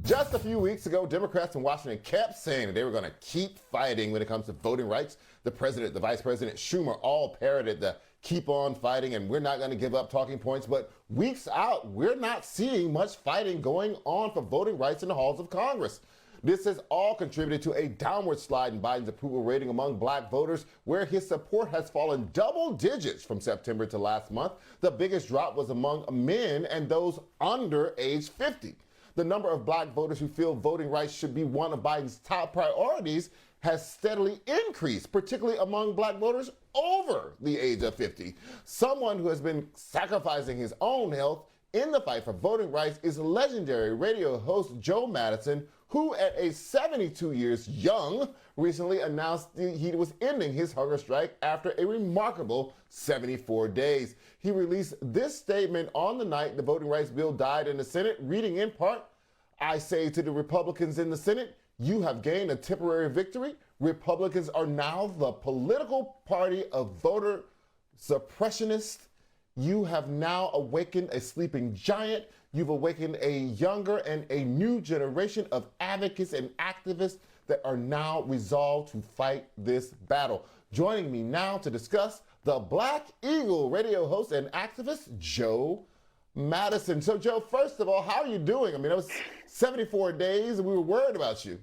Just a few weeks ago, Democrats in Washington kept saying that they were going to keep fighting when it comes to voting rights. The president, the vice president, Schumer all parroted the keep on fighting and we're not going to give up talking points. But weeks out, we're not seeing much fighting going on for voting rights in the halls of Congress. This has all contributed to a downward slide in Biden's approval rating among black voters, where his support has fallen double digits from September to last month. The biggest drop was among men and those under age 50. The number of black voters who feel voting rights should be one of Biden's top priorities has steadily increased, particularly among black voters over the age of 50. Someone who has been sacrificing his own health in the fight for voting rights is legendary radio host Joe Madison, who at age 72 years young recently announced he was ending his hunger strike after a remarkable 74 days. He released this statement on the night the voting rights bill died in the Senate, reading in part, "I say to the Republicans in the Senate, you have gained a temporary victory. Republicans are now the political party of voter suppressionists. You have now awakened a sleeping giant. You've awakened a younger and a new generation of advocates and activists that are now resolved to fight this battle." Joining me now to discuss, the Black Eagle radio host and activist, Joe Madison. So, Joe, first of all, how are you doing? I mean, it was 74 days and we were worried about you.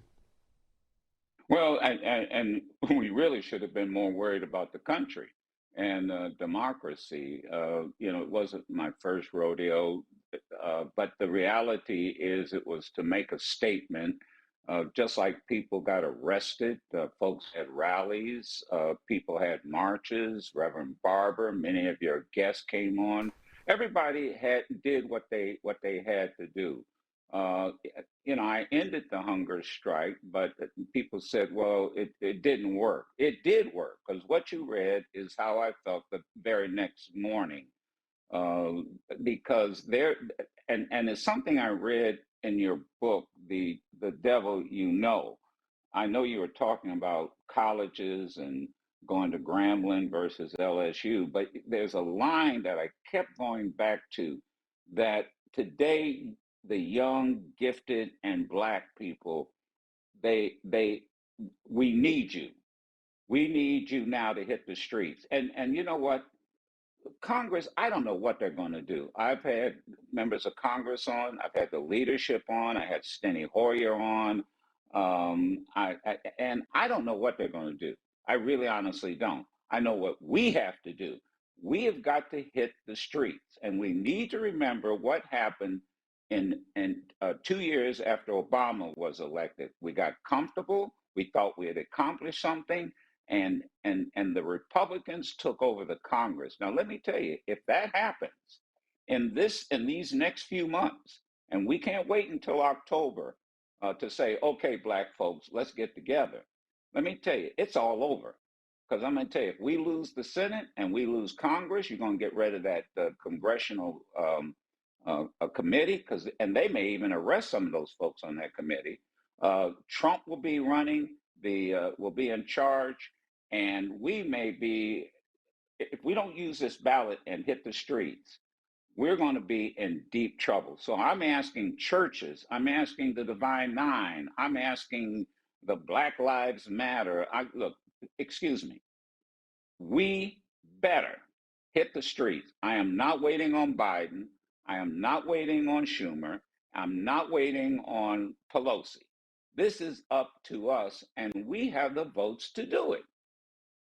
Well, and we really should have been more worried about the country and democracy. It wasn't my first rodeo, but the reality is it was to make a statement. Just like people got arrested, folks had rallies, people had marches. Reverend Barber, many of your guests came on. Everybody did what they had to do. Uh, I ended the hunger strike, but people said, well, it didn't work. It did work because what you read is how I felt the very next morning. Uh, because there, and it's something I read in your book, the Devil You Know. I know you were talking about colleges and going to Grambling versus LSU, but there's a line that I kept going back to that today the young, gifted, and black people, they we need you. We need you now to hit the streets. And you know what? Congress, I don't know what they're going to do. I've had members of Congress on, I've had the leadership on, I had Steny Hoyer on, and I don't know what they're going to do. I really honestly don't. I know what we have to do. We have got to hit the streets, and we need to remember what happened in 2 years after Obama was elected. We got comfortable. We thought we had accomplished something, and the Republicans took over the Congress. Now, let me tell you, if that happens in these next few months, and we can't wait until October to say, okay, black folks, let's get together. Let me tell you, it's all over. Because I'm going to tell you, if we lose the Senate and we lose Congress, you're going to get rid of that congressional committee, and they may even arrest some of those folks on that committee. Trump will be running, will be in charge, and we may be, if we don't use this ballot and hit the streets, we're going to be in deep trouble. So I'm asking churches, I'm asking the Divine Nine, I'm asking the Black Lives Matter. Look, excuse me, we better hit the streets. I am not waiting on Biden. I am not waiting on Schumer. I'm not waiting on Pelosi. This is up to us, and we have the votes to do it.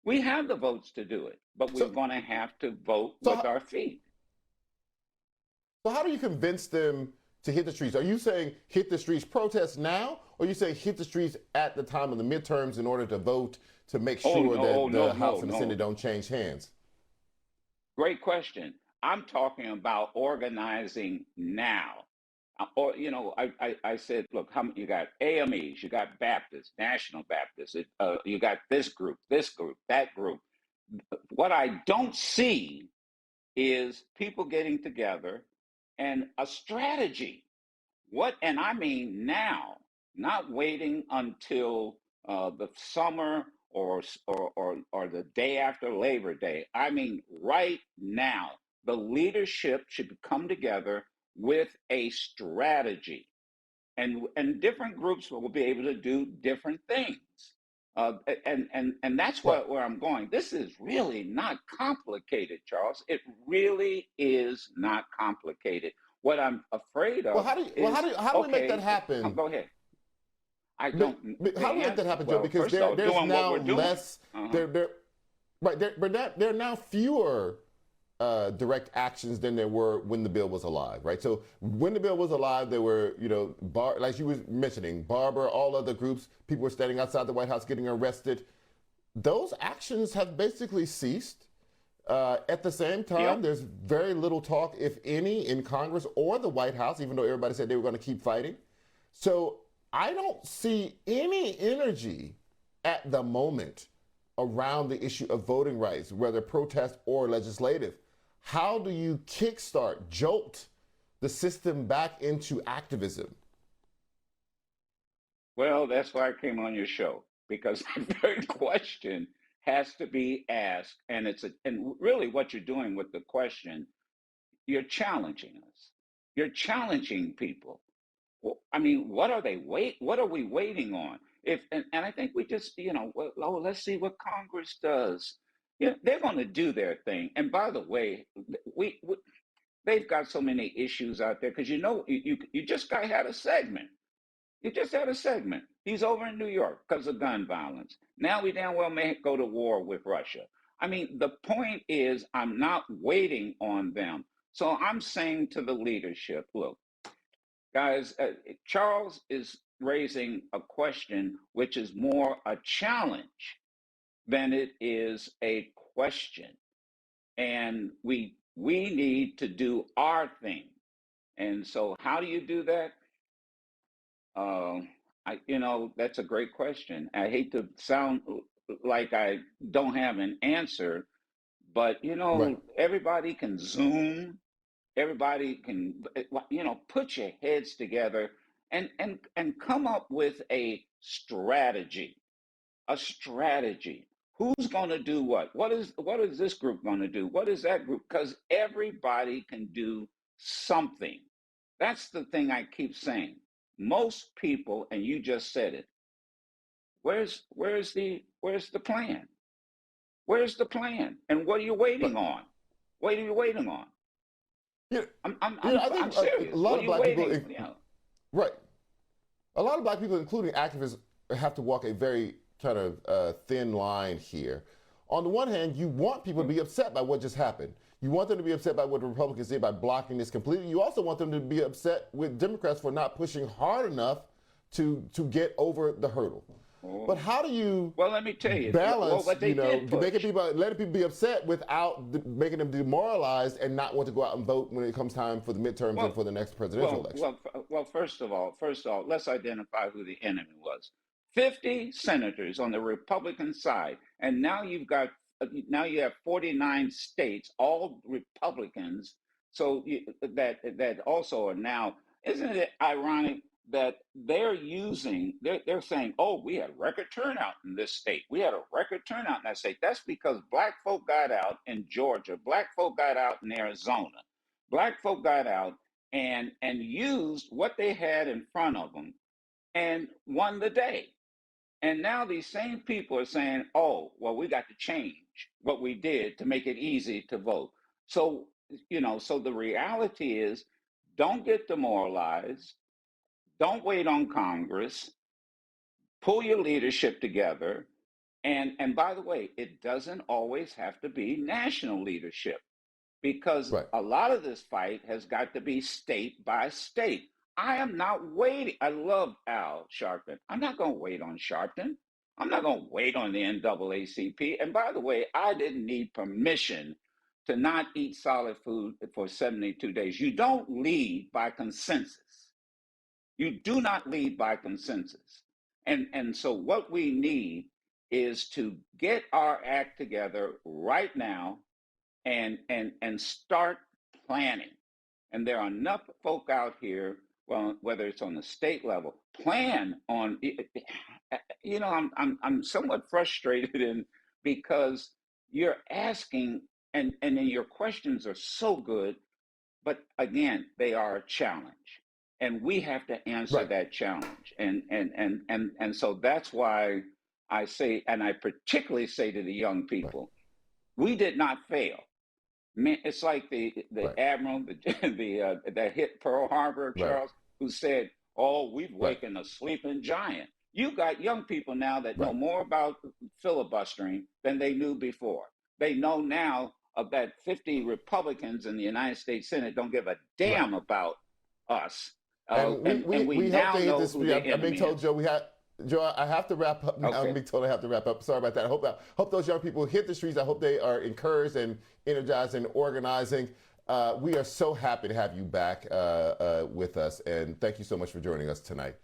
We have the votes to do it, but we're So, going to have to vote so, with our feet. so how do you convince them to hit the streets? Are you saying hit the streets, protest now, or you say hit the streets at the time of the midterms in order to vote to make sure that the House and the Senate don't change hands? Great question. I'm talking about organizing now. I said, look, you got AMEs, you got Baptists, National Baptists, you got this group, that group. What I don't see is people getting together and a strategy. And I mean now, not waiting until the summer or the day after Labor Day. I mean right now. The leadership should come together with a strategy. and different groups will be able to do different things. And that's Right. where I'm going. This is really not complicated, Charles. It really is not complicated. What I'm afraid Well, of is how do we make that okay. happen? Go ahead. I But, don't. but The how do we make that answer. happen, Joe? Well, Because first of all, there's doing what now we're doing. less Uh-huh. there right there are now fewer direct actions than there were when the bill was alive, right? So when the bill was alive, there were, like you were mentioning, Barber, all other groups, people were standing outside the White House getting arrested. Those actions have basically ceased. At the same time, Yep. there's very little talk, if any, in Congress or the White House, even though everybody said they were going to keep fighting. So I don't see any energy at the moment around the issue of voting rights, whether protest or legislative. How do you kickstart, jolt the system back into activism? Well, that's why I came on your show because the very question has to be asked, and really what you're doing with the question, you're challenging us. You're challenging people. Well, I mean, what are they wait? What are we waiting on? If and I think we just, well, oh, let's see what Congress does. They're going to do their thing. And by the way, we they've got so many issues out there because you just got had a segment. You just had a segment. He's over in New York because of gun violence. Now we damn well may go to war with Russia. I mean, the point is, I'm not waiting on them. So I'm saying to the leadership, look, guys, Charles is raising a question which is more a challenge than it is a question. And we need to do our thing. And so how do you do that? That's a great question. I hate to sound like I don't have an answer, but Right. everybody can Zoom, everybody can, put your heads together and come up with a strategy. A strategy. Who's going to do what? What is this group going to do? What is that group? Because everybody can do something. That's the thing I keep saying. Most people, and you just said it. Where's the plan? Where's the plan? And what are you Right. waiting on? What are you waiting on? Yeah, I'm I'm I'm I I'm think a serious. lot What are of you black people, waiting? right, a lot of black people, including activists, have to walk a very kind of thin line here. On the one hand, you want people to be upset by what just happened. You want them to be upset by what the Republicans did by blocking this completely. You also want them to be upset with Democrats for not pushing hard enough to get over the hurdle. But Oh, how do you well, let me tell you. Well, balance, what they did making push. people, letting people be upset without making them demoralized and not want to go out and vote when it comes time for the midterms and Well, for the next presidential well, election? well, well. First of all, let's identify who the enemy was. 50 senators on the Republican side, and now you have 49 states, all Republicans. So that also are now. Isn't it ironic that they're saying, oh, we had record turnout in this state. We had a record turnout in that state. That's because black folk got out in Georgia, black folk got out in Arizona, black folk got out and used what they had in front of them and won the day. And now these same people are saying, oh, well, we got to change what we did to make it easy to vote. So, so the reality is don't get demoralized. Don't wait on Congress. Pull your leadership together. And by the way, it doesn't always have to be national leadership because Right. a lot of this fight has got to be state by state. I am not waiting. I love Al Sharpton. I'm not going to wait on Sharpton. I'm not going to wait on the NAACP. And by the way, I didn't need permission to not eat solid food for 72 days. You don't lead by consensus. You do not lead by consensus. And so what we need is to get our act together right now and start planning. And there are enough folk out here, well, whether it's on the state level, plan on. I'm somewhat frustrated in because you're asking, and then your questions are so good, but again, they are a challenge. and we have to answer Right. that challenge. And so that's why I say, and I particularly say to the young Right. people, we did not fail. Man, it's like the Right. admiral that hit Pearl Harbor, Right. Charles, who said, "Oh, we've Right. wakened a sleeping giant." You got young people now that know Right. more about filibustering than they knew before. They know now that 50 Republicans in the United States Senate don't give a Right. damn about us, And and we we hope now they hit know this who speed. the I'm being enemy told, is. Joe, Joe, I have to wrap up now. I'm Okay. being told I have to wrap up. Sorry about that. I hope those young people hit the streets. I hope they are encouraged and energized and organizing. We are so happy to have you back with us, and thank you so much for joining us tonight.